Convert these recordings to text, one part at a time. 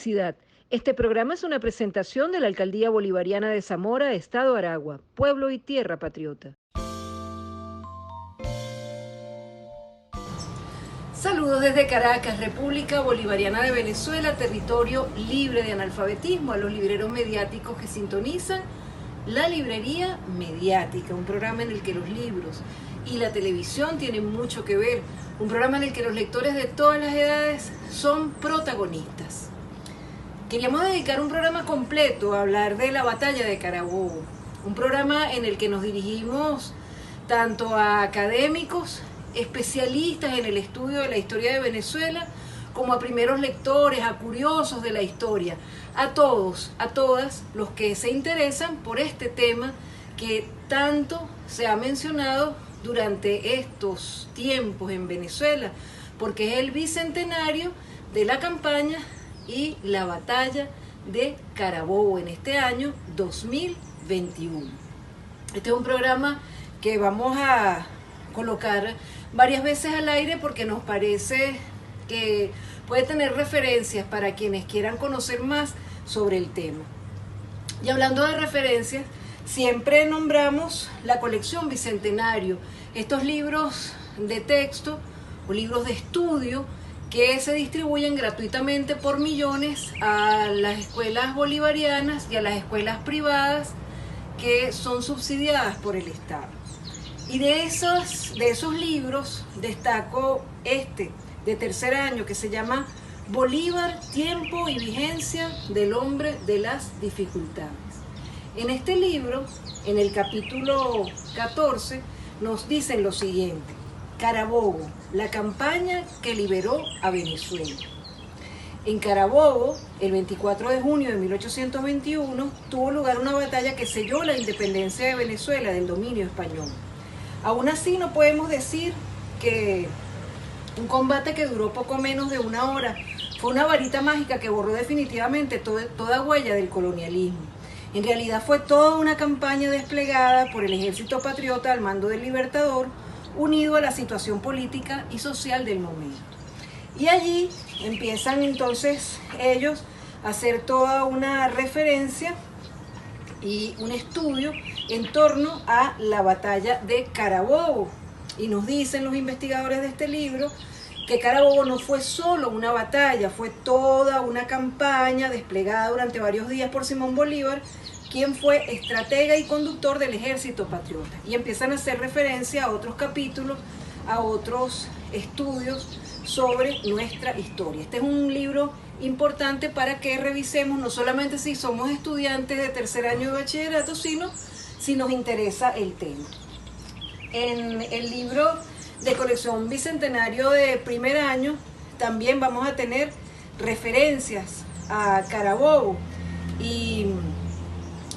publicidad. Este programa es una presentación de la Alcaldía Bolivariana de Zamora, Estado Aragua, pueblo y tierra patriota. Saludos desde Caracas, República Bolivariana de Venezuela, territorio libre de analfabetismo, a los libreros mediáticos que sintonizan La Librería Mediática, un programa en el que los libros y la televisión tienen mucho que ver, un programa en el que los lectores de todas las edades son protagonistas. Queríamos dedicar un programa completo a hablar de la batalla de Carabobo, un programa en el que nos dirigimos tanto a académicos, especialistas en el estudio de la historia de Venezuela, como a primeros lectores, a curiosos de la historia, a todos, a todas los que se interesan por este tema que tanto se ha mencionado durante estos tiempos en Venezuela, porque es el bicentenario de la campaña y la batalla de Carabobo en este año 2021. Este es un programa que vamos a colocar varias veces al aire porque nos parece que puede tener referencias para quienes quieran conocer más sobre el tema. Y hablando de referencias, siempre nombramos la colección Bicentenario, estos libros de texto o libros de estudio que se distribuyen gratuitamente por millones a las escuelas bolivarianas y a las escuelas privadas que son subsidiadas por el Estado. Y de esos libros destaco este de tercer año que se llama Bolívar, tiempo y vigencia del hombre de las dificultades. En este libro, en el capítulo 14, nos dicen lo siguiente: Carabobo, la campaña que liberó a Venezuela. En Carabobo, el 24 de junio de 1821, tuvo lugar una batalla que selló la independencia de Venezuela del dominio español. Aún así no podemos decir que un combate que duró poco menos de una hora fue una varita mágica que borró definitivamente toda huella del colonialismo. En realidad fue toda una campaña desplegada por el ejército patriota al mando del Libertador, unido a la situación política y social del momento. Y allí empiezan entonces ellos a hacer toda una referencia y un estudio en torno a la batalla de Carabobo. Y nos dicen los investigadores de este libro que Carabobo no fue solo una batalla, fue toda una campaña desplegada durante varios días por Simón Bolívar, quien fue estratega y conductor del ejército patriota. Y empiezan a hacer referencia a otros capítulos, a otros estudios sobre nuestra historia. Este es un libro importante para que revisemos, no solamente si somos estudiantes de tercer año de bachillerato, sino si nos interesa el tema. En el libro de colección Bicentenario de primer año también vamos a tener referencias a Carabobo y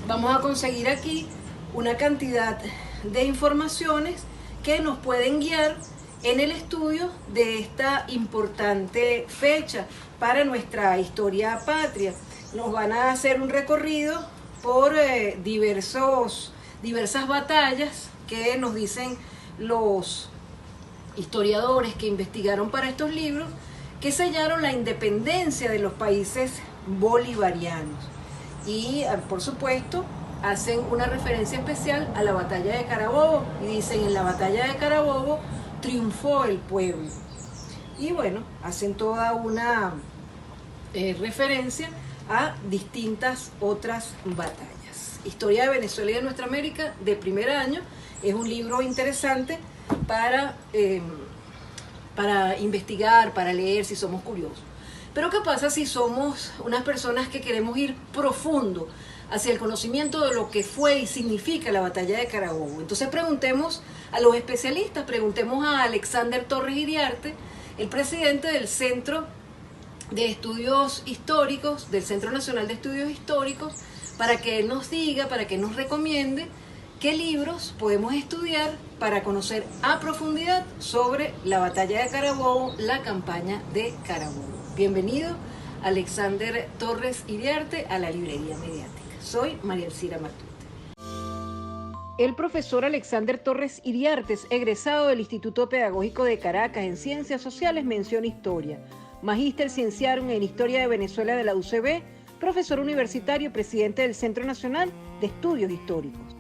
vamos a conseguir aquí una cantidad de informaciones que nos pueden guiar en el estudio de esta importante fecha para nuestra historia patria. Nos van a hacer un recorrido por diversas batallas que nos dicen los historiadores que investigaron para estos libros, que sellaron la independencia de los países bolivarianos. Y, por supuesto, hacen una referencia especial a la batalla de Carabobo y dicen: en la batalla de Carabobo triunfó el pueblo. Y bueno, hacen toda una referencia a distintas otras batallas. Historia de Venezuela y de nuestra América de primer año es un libro interesante para investigar, para leer si somos curiosos. Pero ¿qué pasa si somos unas personas que queremos ir profundo hacia el conocimiento de lo que fue y significa la batalla de Carabobo? Entonces preguntemos a los especialistas, preguntemos a Alexander Torres Iriarte, el presidente del Centro de Estudios Históricos, del Centro Nacional de Estudios Históricos, para que él nos diga, para que nos recomiende qué libros podemos estudiar para conocer a profundidad sobre la batalla de Carabobo, la campaña de Carabobo. Bienvenido, Alexander Torres Iriarte, a la Librería Mediática. Soy María Elcira Matute. El profesor Alexander Torres Iriarte es egresado del Instituto Pedagógico de Caracas en Ciencias Sociales, mención Historia. magíster cienciarum en Historia de Venezuela de la UCB, profesor universitario y presidente del Centro Nacional de Estudios Históricos.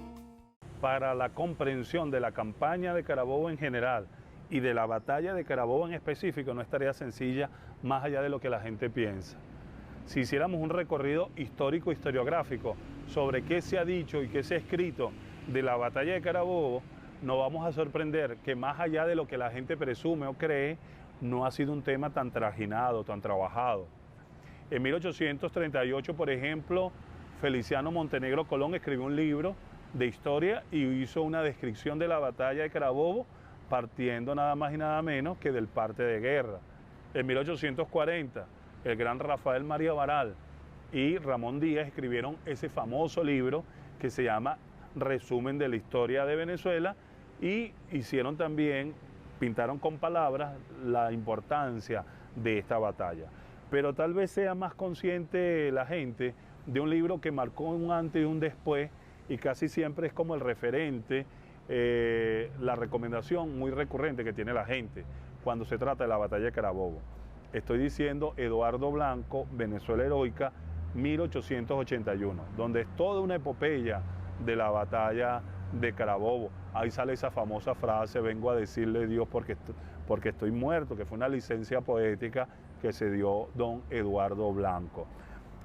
Para la comprensión de la campaña de Carabobo en general y de la batalla de Carabobo en específico no es tarea sencilla más allá de lo que la gente piensa. Si hiciéramos un recorrido histórico, historiográfico sobre qué se ha dicho y qué se ha escrito de la batalla de Carabobo, nos vamos a sorprender que más allá de lo que la gente presume o cree, no ha sido un tema tan trajinado, tan trabajado. En 1838, por ejemplo, Feliciano Montenegro Colón escribió un libro de historia y hizo una descripción de la batalla de Carabobo partiendo nada más y nada menos que del parte de guerra. En 1840, el gran Rafael María Baral y Ramón Díaz escribieron ese famoso libro que se llama Resumen de la Historia de Venezuela y hicieron también, pintaron con palabras la importancia de esta batalla. Pero tal vez sea más consciente la gente de un libro que marcó un antes y un después y casi siempre es como el referente, la recomendación muy recurrente que tiene la gente cuando se trata de la batalla de Carabobo. Estoy diciendo Eduardo Blanco, Venezuela Heroica, 1881, donde es toda una epopeya de la batalla de Carabobo. Ahí sale esa famosa frase, vengo a decirle Dios porque estoy muerto, que fue una licencia poética que se dio don Eduardo Blanco.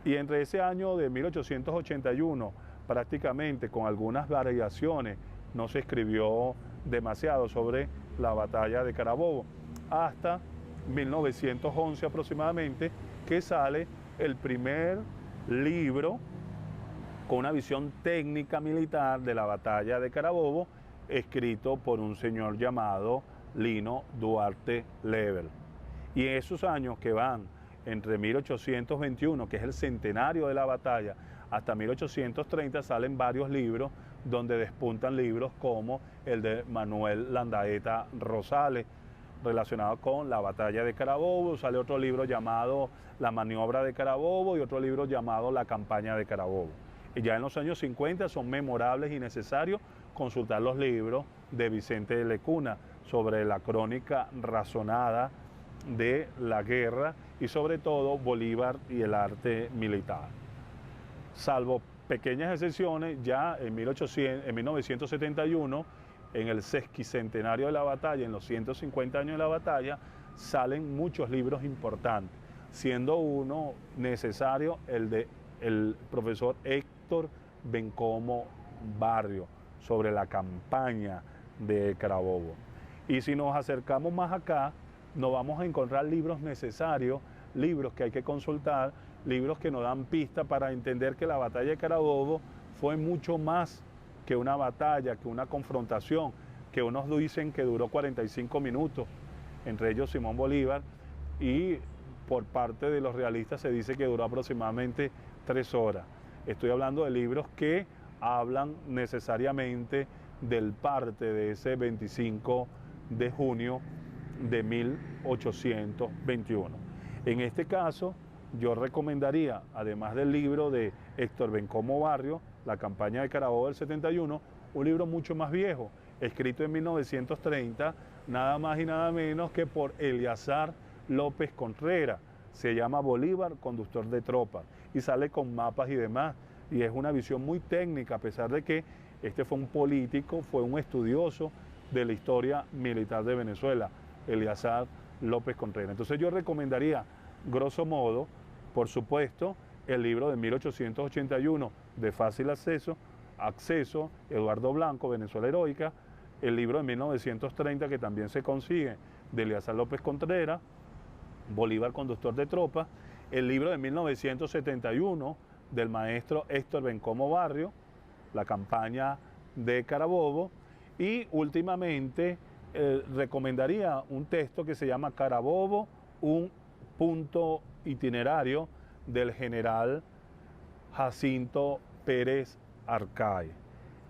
Y entre ese año de 1881, prácticamente con algunas variaciones, no se escribió demasiado sobre la batalla de Carabobo, hasta 1911 aproximadamente, que sale el primer libro con una visión técnica militar de la batalla de Carabobo, escrito por un señor llamado Lino Duarte Leber. Y en esos años que van entre 1821, que es el centenario de la batalla, hasta 1830 salen varios libros donde despuntan libros como el de Manuel Landaeta Rosales, relacionado con la batalla de Carabobo. Sale otro libro llamado La maniobra de Carabobo y otro libro llamado La campaña de Carabobo. Y ya en los años 50 son memorables y necesarios consultar los libros de Vicente de Lecuna sobre la crónica razonada de la guerra y sobre todo Bolívar y el arte militar. Salvo pequeñas excepciones, ya en 1971, en el sesquicentenario de la batalla, en los 150 años de la batalla, salen muchos libros importantes, siendo uno necesario el de el profesor Héctor Bencomo Barrio, sobre la campaña de Carabobo. Y si nos acercamos más acá, nos vamos a encontrar libros necesarios, libros que hay que consultar, libros que nos dan pista para entender que la batalla de Carabobo fue mucho más que una batalla, que una confrontación, que unos dicen que duró 45 minutos, entre ellos Simón Bolívar, y por parte de los realistas se dice que duró aproximadamente 3 horas. Estoy hablando de libros que hablan necesariamente del parte de ese 25 de junio de 1821. En este caso, yo recomendaría, además del libro de Héctor Bencomo Barrio, La campaña de Carabobo del 71, un libro mucho más viejo, escrito en 1930, nada más y nada menos que por Eleazar López Contreras. Se llama Bolívar, conductor de tropas, y sale con mapas y demás, y es una visión muy técnica, a pesar de que este fue un político, fue un estudioso de la historia militar de Venezuela, Eleazar López Contreras. Entonces yo recomendaría, grosso modo, por supuesto, el libro de 1881 de fácil acceso, Eduardo Blanco, Venezuela Heroica, el libro de 1930 que también se consigue de Eleazar López Contreras, Bolívar, conductor de tropas, el libro de 1971 del maestro Héctor Bencomo Barrio, La campaña de Carabobo, y últimamente recomendaría un texto que se llama Carabobo, un punto itinerario del general Jacinto Pérez Arcay.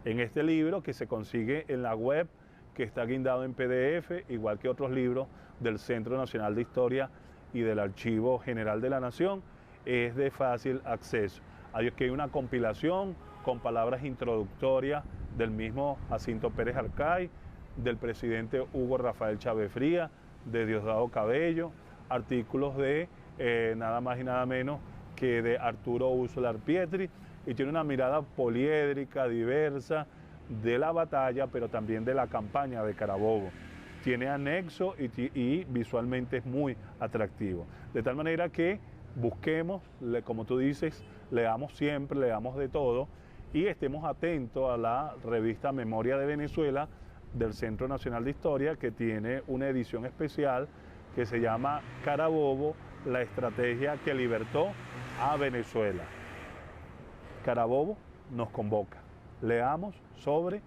En este libro, que se consigue en la web, que está guindado en PDF, igual que otros libros del Centro Nacional de Historia y del Archivo General de la Nación, es de fácil acceso. Hay una compilación con palabras introductorias del mismo Jacinto Pérez Arcay, del presidente Hugo Rafael Chávez Frías, de Diosdado Cabello, artículos de nada más y nada menos que de Arturo Uslar Pietri, y tiene una mirada poliédrica, diversa, de la batalla, pero también de la campaña de Carabobo. Tiene anexo y visualmente es muy atractivo. De tal manera que busquemos, como tú dices, leamos siempre, leamos de todo, y estemos atentos a la revista Memoria de Venezuela del Centro Nacional de Historia, que tiene una edición especial que se llama Carabobo, la estrategia que libertó a Venezuela. Carabobo nos convoca. Leamos sobre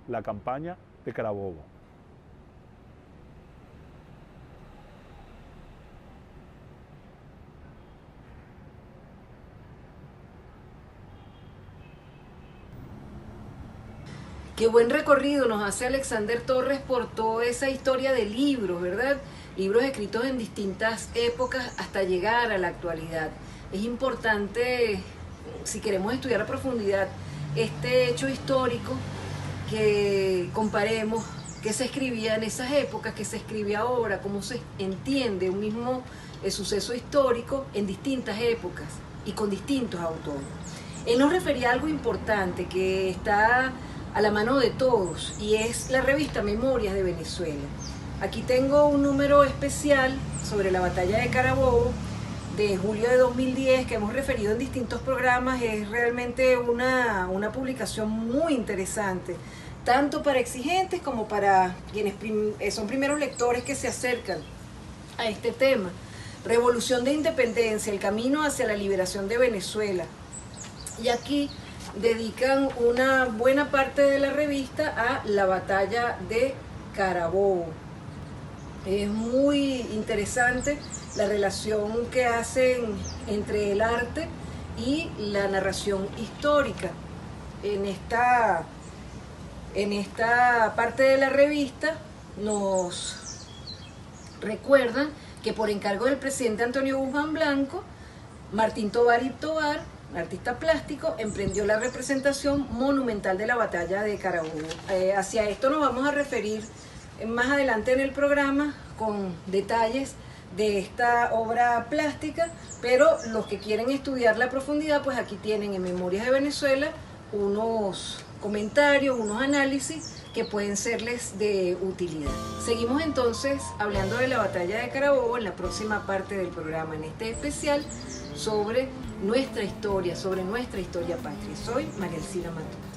la campaña de Carabobo. Qué buen recorrido nos hace Alexander Torres por toda esa historia de libros, ¿verdad? Libros escritos en distintas épocas hasta llegar a la actualidad. Es importante, si queremos estudiar a profundidad este hecho histórico, que comparemos qué se escribía en esas épocas, qué se escribe ahora, cómo se entiende un mismo suceso histórico en distintas épocas y con distintos autores. Él nos refería a algo importante que está a la mano de todos, y es la revista Memorias de Venezuela. Aquí tengo un número especial sobre la batalla de Carabobo de julio de 2010 que hemos referido en distintos programas. Es realmente una publicación muy interesante, tanto para exigentes como para quienes son primeros lectores que se acercan a este tema. Revolución de Independencia, el camino hacia la liberación de Venezuela. Y aquí dedican una buena parte de la revista a la batalla de Carabobo. Es muy interesante la relación que hacen entre el arte y la narración histórica. En esta parte de la revista nos recuerdan que por encargo del presidente Antonio Guzmán Blanco, Martín Tovar y Tovar, artista plástico, emprendió la representación monumental de la batalla de Carabobo. Hacia esto nos vamos a referir más adelante en el programa con detalles de esta obra plástica, pero los que quieren estudiar la profundidad, pues aquí tienen en Memorias de Venezuela unos comentarios, unos análisis que pueden serles de utilidad. Seguimos entonces hablando de la batalla de Carabobo en la próxima parte del programa, en este especial sobre nuestra historia patria. Soy María Elcira Mató.